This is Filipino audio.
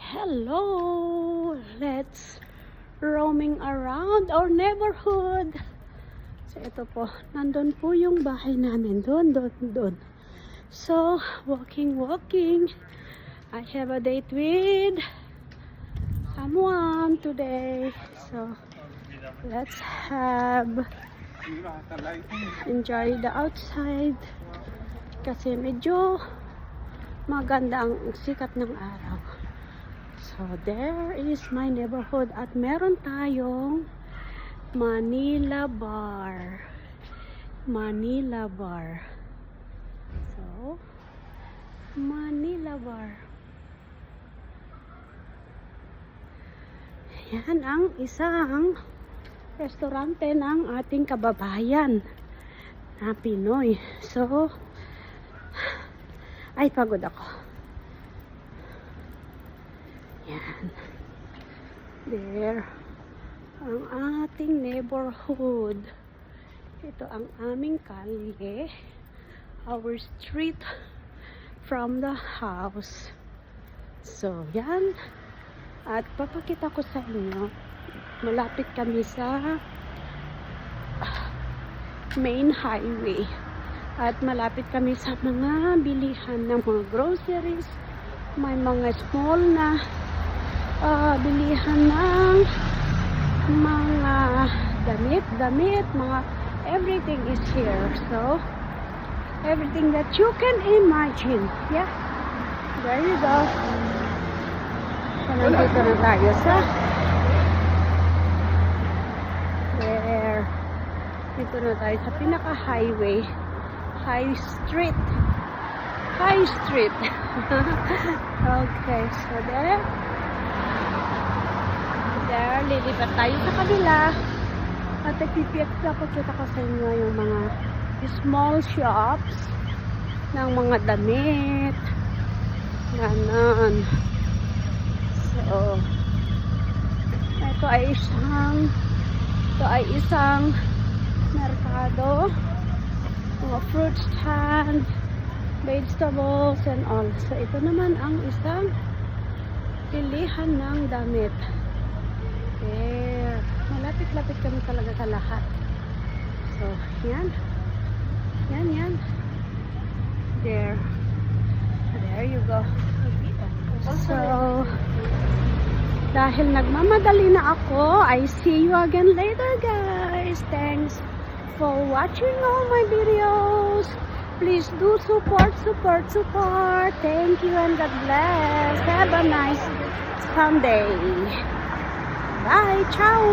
Hello! Let's roaming around our neighborhood. So, ito po. Nandun po yung bahay namin. Doon. So, walking. I have a date with someone today. So, let's enjoy the outside. Kasi medyo maganda ang sikat ng araw. So, there is my neighborhood at meron tayong Manila Bar. So, Manila Bar. Yan ang isang restaurante ng ating kababayan na Pinoy. So, ay pagod ako. Yan. There. Ang ating neighborhood. Ito ang aming kalye. Our street from the house. So, yan. At papakita ko sa inyo. Malapit kami sa main highway. At malapit kami sa mga bilihan ng mga groceries. May mga small na bilihan ng mga damit, mga everything is here. So, everything that you can imagine. Yeah. There you go. So, nandito na tayo sa there. Dito na tayo sa pinaka-highway. High Street. Okay, so there, lilipat tayo sa kabila at nagpipakita ko sa inyo yung mga small shops ng mga damit ganon. So, ito ay isang merkado, mga fruit stand, vegetables and all. So, ito naman ang isang pilihan ng damit. There. Malapit-lapit kami talaga sa lahat. So, yan. There. There you go. So, dahil nagmamadali na ako, I see you again later, guys. Thanks for watching all my videos. Please do support. Thank you and God bless. Have a nice Sunday. Bye. Ciao.